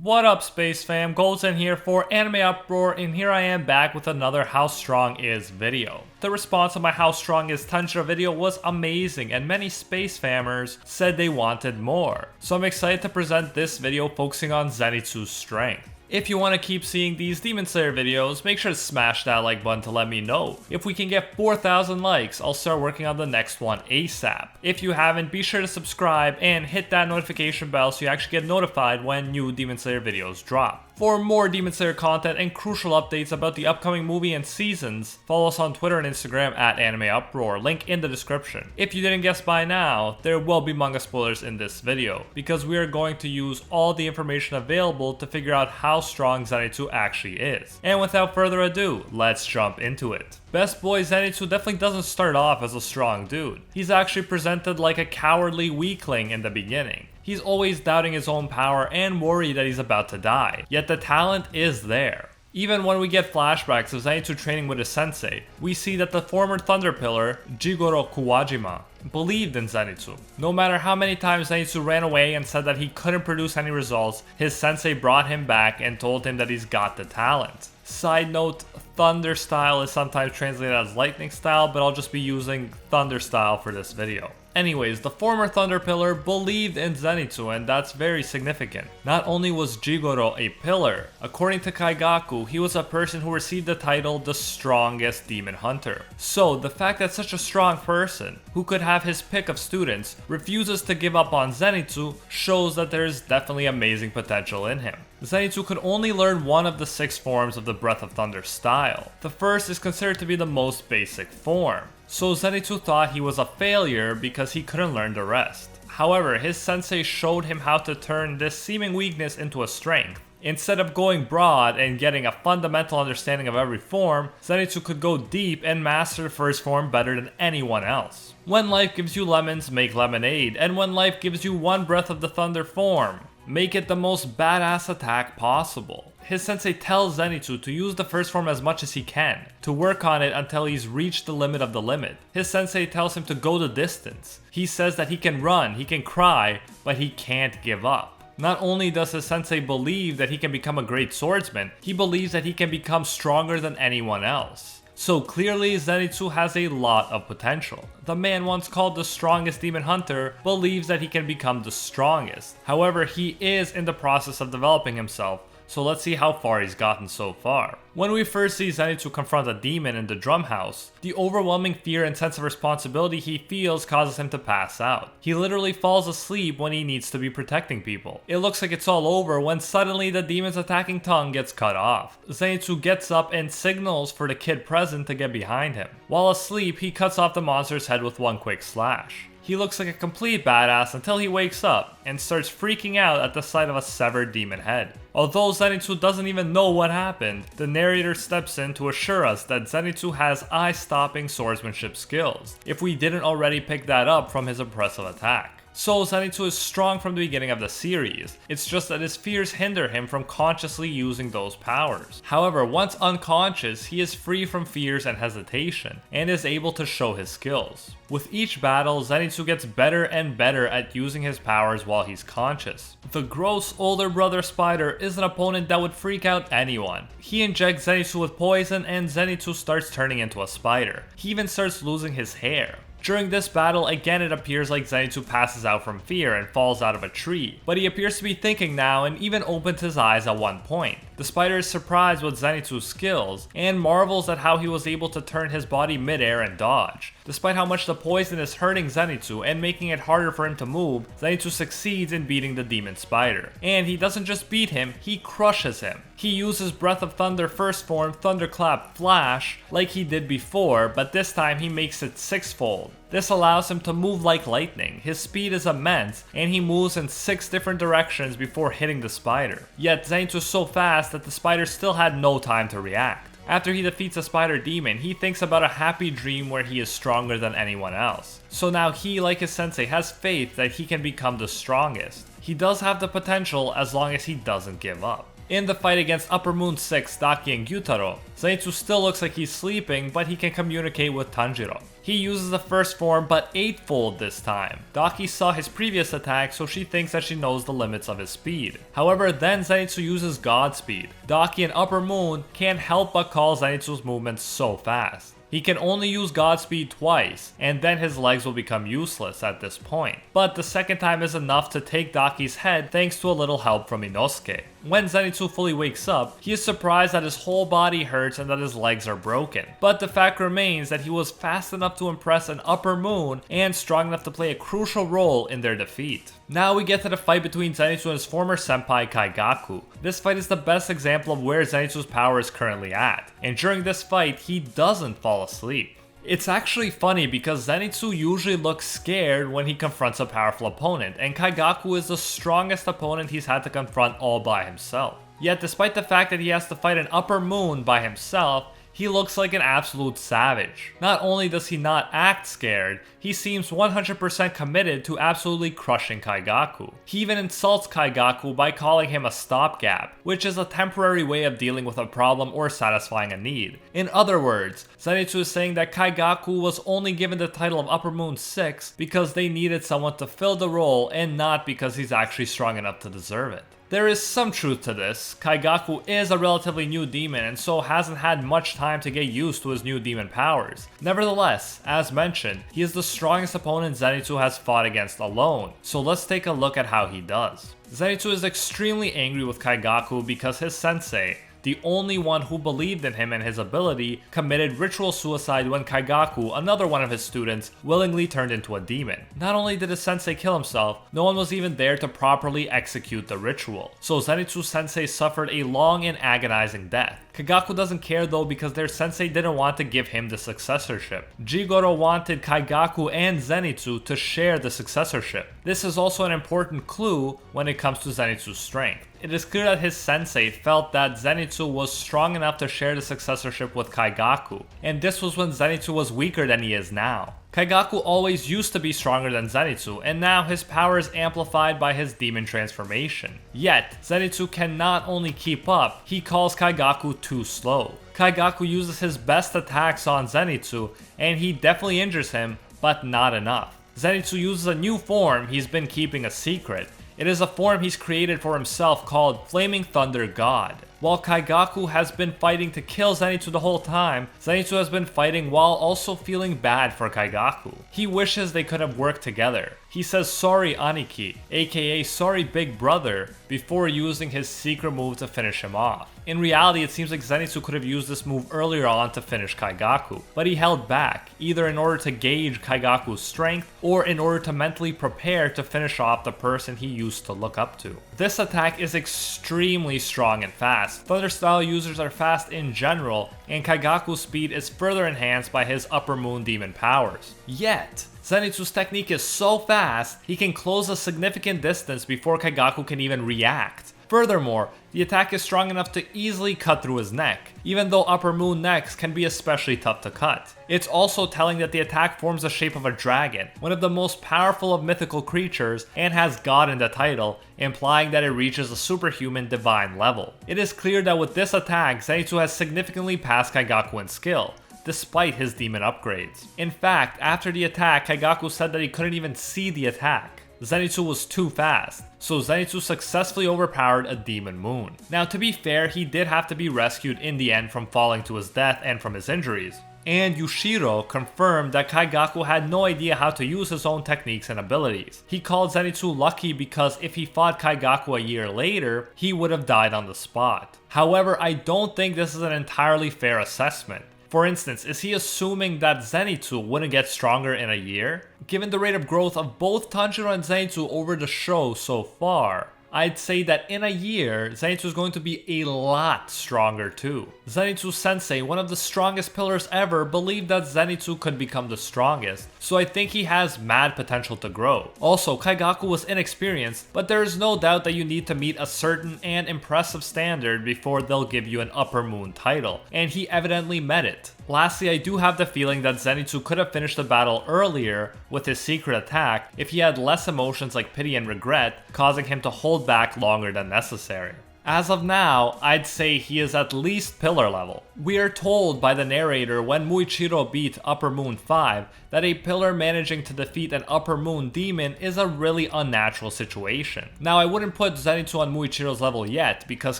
What up, Space Fam? Golden here for AnimeUproar, and here I am back with another How Strong Is video. The response to my How Strong Is Tanjiro video was amazing, and many Space Famers said they wanted more. So I'm excited to present this video focusing on Zenitsu's strength. If you want to keep seeing these Demon Slayer videos, make sure to smash that like button to let me know. If we can get 4,000 likes, I'll start working on the next one ASAP. If you haven't, be sure to subscribe and hit that notification bell so you actually get notified when new Demon Slayer videos drop. For more Demon Slayer content and crucial updates about the upcoming movie and seasons, follow us on Twitter and Instagram at AnimeUproar, link in the description. If you didn't guess by now, there will be manga spoilers in this video, because we are going to use all the information available to figure out how strong Zenitsu actually is. And without further ado, let's jump into it. Best Boy Zenitsu definitely doesn't start off as a strong dude. He's actually presented like a cowardly weakling in the beginning. He's always doubting his own power and worried that he's about to die, yet the talent is there. Even when we get flashbacks of Zenitsu training with his sensei, we see that the former Thunder Pillar, Jigoro Kuwajima, believed in Zenitsu. No matter how many times Zenitsu ran away and said that he couldn't produce any results, his sensei brought him back and told him that he's got the talent. Side note, Thunder Style is sometimes translated as Lightning Style, but I'll just be using Thunder Style for this video. Anyways, the former Thunder Pillar believed in Zenitsu, and that's very significant. Not only was Jigoro a pillar, according to Kaigaku, he was a person who received the title the strongest demon hunter. So the fact that such a strong person, who could have his pick of students, refuses to give up on Zenitsu shows that there is definitely amazing potential in him. Zenitsu could only learn one of the 6 forms of the Breath of Thunder style. The first is considered to be the most basic form. So Zenitsu thought he was a failure because he couldn't learn the rest. However, his sensei showed him how to turn this seeming weakness into a strength. Instead of going broad and getting a fundamental understanding of every form, Zenitsu could go deep and master the first form better than anyone else. When life gives you lemons, make lemonade, and when life gives you one Breath of the Thunder form, make it the most badass attack possible. His sensei tells Zenitsu to use the first form as much as he can, to work on it until he's reached the limit of the limit. His sensei tells him to go the distance. He says that he can run, he can cry, but he can't give up. Not only does his sensei believe that he can become a great swordsman, he believes that he can become stronger than anyone else. So clearly Zenitsu has a lot of potential. The man once called the strongest demon hunter believes that he can become the strongest. However, he is in the process of developing himself, so let's see how far he's gotten so far. When we first see Zenitsu confront a demon in the drum house, the overwhelming fear and sense of responsibility he feels causes him to pass out. He literally falls asleep when he needs to be protecting people. It looks like it's all over when suddenly the demon's attacking tongue gets cut off. Zenitsu gets up and signals for the kid present to get behind him. While asleep, he cuts off the monster's head with one quick slash. He looks like a complete badass until he wakes up and starts freaking out at the sight of a severed demon head. Although Zenitsu doesn't even know what happened, the narrator steps in to assure us that Zenitsu has eye-stopping swordsmanship skills, if we didn't already pick that up from his impressive attack. So Zenitsu is strong from the beginning of the series, it's just that his fears hinder him from consciously using those powers. However, once unconscious, he is free from fears and hesitation, and is able to show his skills. With each battle, Zenitsu gets better and better at using his powers while he's conscious. The gross older brother spider is an opponent that would freak out anyone. He injects Zenitsu with poison and Zenitsu starts turning into a spider. He even starts losing his hair. During this battle, again it appears like Zenitsu passes out from fear and falls out of a tree, but he appears to be thinking now and even opens his eyes at one point. The spider is surprised with Zenitsu's skills and marvels at how he was able to turn his body midair and dodge. Despite how much the poison is hurting Zenitsu and making it harder for him to move, Zenitsu succeeds in beating the demon spider. And he doesn't just beat him, he crushes him. He uses Breath of Thunder first form Thunderclap Flash like he did before, but this time he makes it 6-fold. This allows him to move like lightning, his speed is immense, and he moves in 6 different directions before hitting the spider. Yet Zenitsu is so fast that the spider still had no time to react. After he defeats a spider demon, he thinks about a happy dream where he is stronger than anyone else. So now he, like his sensei, has faith that he can become the strongest. He does have the potential as long as he doesn't give up. In the fight against Upper Moon 6, Daki and Gyutaro, Zenitsu still looks like he's sleeping, but he can communicate with Tanjiro. He uses the first form, but 8-fold this time. Daki saw his previous attack, so she thinks that she knows the limits of his speed. However, then Zenitsu uses God Speed. Daki and Upper Moon can't help but call Zenitsu's movements so fast. He can only use Godspeed twice, and then his legs will become useless at this point. But the second time is enough to take Daki's head thanks to a little help from Inosuke. When Zenitsu fully wakes up, he is surprised that his whole body hurts and that his legs are broken. But the fact remains that he was fast enough to impress an Upper Moon and strong enough to play a crucial role in their defeat. Now we get to the fight between Zenitsu and his former senpai Kaigaku. This fight is the best example of where Zenitsu's power is currently at, and during this fight he doesn't fall asleep. It's actually funny because Zenitsu usually looks scared when he confronts a powerful opponent, and Kaigaku is the strongest opponent he's had to confront all by himself. Yet despite the fact that he has to fight an Upper Moon by himself, he looks like an absolute savage. Not only does he not act scared, he seems 100% committed to absolutely crushing Kaigaku. He even insults Kaigaku by calling him a stopgap, which is a temporary way of dealing with a problem or satisfying a need. In other words, Zenitsu is saying that Kaigaku was only given the title of Upper Moon 6 because they needed someone to fill the role and not because he's actually strong enough to deserve it. There is some truth to this. Kaigaku is a relatively new demon and so hasn't had much time to get used to his new demon powers. Nevertheless, as mentioned, he is the strongest opponent Zenitsu has fought against alone, so let's take a look at how he does. Zenitsu is extremely angry with Kaigaku because his sensei, the only one who believed in him and his ability, committed ritual suicide when Kaigaku, another one of his students, willingly turned into a demon. Not only did his sensei kill himself, no one was even there to properly execute the ritual, so Zenitsu's sensei suffered a long and agonizing death. Kaigaku doesn't care though because their sensei didn't want to give him the successorship. Jigoro wanted Kaigaku and Zenitsu to share the successorship. This is also an important clue when it comes to Zenitsu's strength. It is clear that his sensei felt that Zenitsu was strong enough to share the successorship with Kaigaku, and this was when Zenitsu was weaker than he is now. Kaigaku always used to be stronger than Zenitsu, and now his power is amplified by his demon transformation. Yet, Zenitsu can not only keep up, he calls Kaigaku too slow. Kaigaku uses his best attacks on Zenitsu, and he definitely injures him, but not enough. Zenitsu uses a new form he's been keeping a secret. It is a form he's created for himself called Flaming Thunder God. While Kaigaku has been fighting to kill Zenitsu the whole time, Zenitsu has been fighting while also feeling bad for Kaigaku. He wishes they could have worked together. He says sorry Aniki, aka sorry big brother, before using his secret move to finish him off. In reality, it seems like Zenitsu could have used this move earlier on to finish Kaigaku, but he held back, either in order to gauge Kaigaku's strength, or in order to mentally prepare to finish off the person he used to look up to. This attack is extremely strong and fast. Thunder style users are fast in general, and Kaigaku's speed is further enhanced by his Upper Moon demon powers. Yet, Zenitsu's technique is so fast, he can close a significant distance before Kaigaku can even react. Furthermore, the attack is strong enough to easily cut through his neck, even though Upper Moon necks can be especially tough to cut. It's also telling that the attack forms the shape of a dragon, one of the most powerful of mythical creatures, and has God in the title, implying that it reaches a superhuman divine level. It is clear that with this attack, Zenitsu has significantly passed Kaigaku in skill, despite his demon upgrades. In fact, after the attack, Kaigaku said that he couldn't even see the attack. Zenitsu was too fast, so Zenitsu successfully overpowered a demon moon. Now to be fair, he did have to be rescued in the end from falling to his death and from his injuries. And Yushiro confirmed that Kaigaku had no idea how to use his own techniques and abilities. He called Zenitsu lucky because if he fought Kaigaku a year later, he would have died on the spot. However, I don't think this is an entirely fair assessment. For instance, is he assuming that Zenitsu wouldn't get stronger in a year? Given the rate of growth of both Tanjiro and Zenitsu over the show so far, I'd say that in a year, Zenitsu is going to be a lot stronger too. Zenitsu's sensei, one of the strongest pillars ever, believed that Zenitsu could become the strongest, so I think he has mad potential to grow. Also, Kaigaku was inexperienced, but there is no doubt that you need to meet a certain and impressive standard before they'll give you an Upper Moon title, and he evidently met it. Lastly, I do have the feeling that Zenitsu could have finished the battle earlier with his secret attack if he had less emotions like pity and regret, causing him to hold back longer than necessary. As of now, I'd say he is at least pillar level. We are told by the narrator when Muichiro beat Upper Moon 5 that a pillar managing to defeat an Upper Moon demon is a really unnatural situation. Now, I wouldn't put Zenitsu on Muichiro's level yet because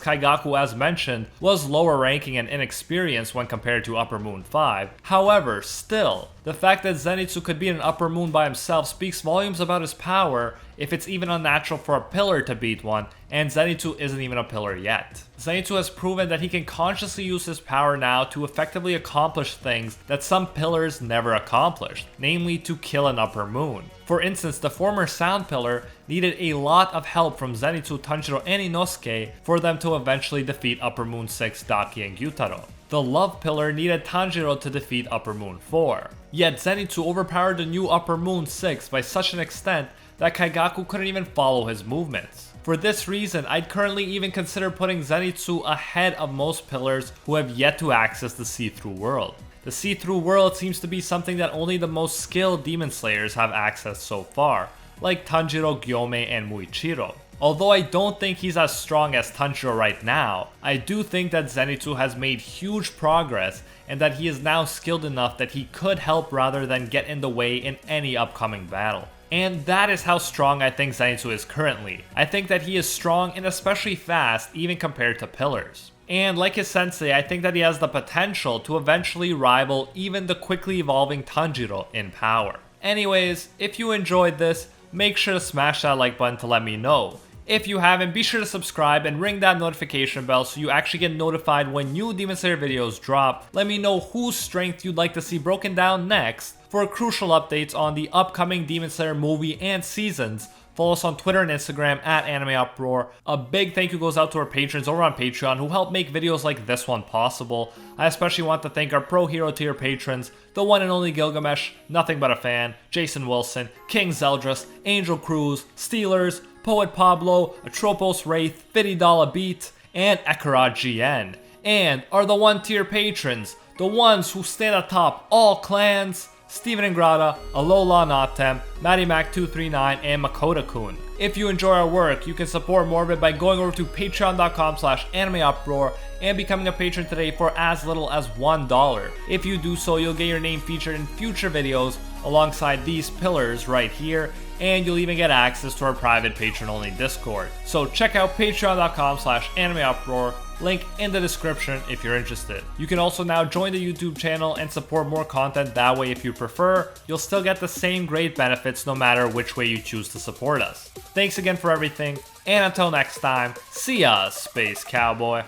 Kaigaku, as mentioned, was lower ranking and inexperienced when compared to Upper Moon 5. However, still, the fact that Zenitsu could beat an Upper Moon by himself speaks volumes about his power if it's even unnatural for a pillar to beat one, and Zenitsu isn't even a pillar yet. Zenitsu has proven that he can consciously use his power now to effectively accomplish things that some pillars never accomplished, namely to kill an Upper Moon. For instance, the former Sound Pillar needed a lot of help from Zenitsu, Tanjiro, and Inosuke for them to eventually defeat Upper Moon 6, Daki, and Gyutaro. The Love Pillar needed Tanjiro to defeat Upper Moon 4. Yet Zenitsu overpowered the new Upper Moon 6 by such an extent that Kaigaku couldn't even follow his movements. For this reason, I'd currently even consider putting Zenitsu ahead of most pillars who have yet to access the see-through world. The see-through world seems to be something that only the most skilled demon slayers have accessed so far, like Tanjiro, Gyome, and Muichiro. Although I don't think he's as strong as Tanjiro right now, I do think that Zenitsu has made huge progress and that he is now skilled enough that he could help rather than get in the way in any upcoming battle. And that is how strong I think Zenitsu is currently. I think that he is strong and especially fast even compared to pillars. And like his sensei, I think that he has the potential to eventually rival even the quickly evolving Tanjiro in power. Anyways, if you enjoyed this, make sure to smash that like button to let me know. If you haven't, be sure to subscribe and ring that notification bell so you actually get notified when new Demon Slayer videos drop. Let me know whose strength you'd like to see broken down next. For crucial updates on the upcoming Demon Slayer movie and seasons, follow us on Twitter and Instagram at AnimeUproar. A big thank you goes out to our patrons over on Patreon who help make videos like this one possible. I especially want to thank our Pro Hero tier patrons, the one and only Gilgamesh, Nothing But a Fan, Jason Wilson, King Zeldris, Angel Cruz, Steelers, Poet Pablo, Atropos Wraith, Fididala Beat, and Ekarad GN. And are the 1 tier patrons, the ones who stand atop all clans, Steven Ingrata, Alola Natem, MattyMac239, and Makoto-kun. If you enjoy our work, you can support more of it by going over to patreon.com/AnimeUproar and becoming a patron today for as little as $1. If you do so, you'll get your name featured in future videos alongside these pillars right here, and you'll even get access to our private patron-only Discord. So check out patreon.com/AnimeUproar. Link in the description if you're interested. You can also now join the YouTube channel and support more content that way if you prefer. You'll still get the same great benefits no matter which way you choose to support us. Thanks again for everything, and until next time, see ya, Space Cowboy.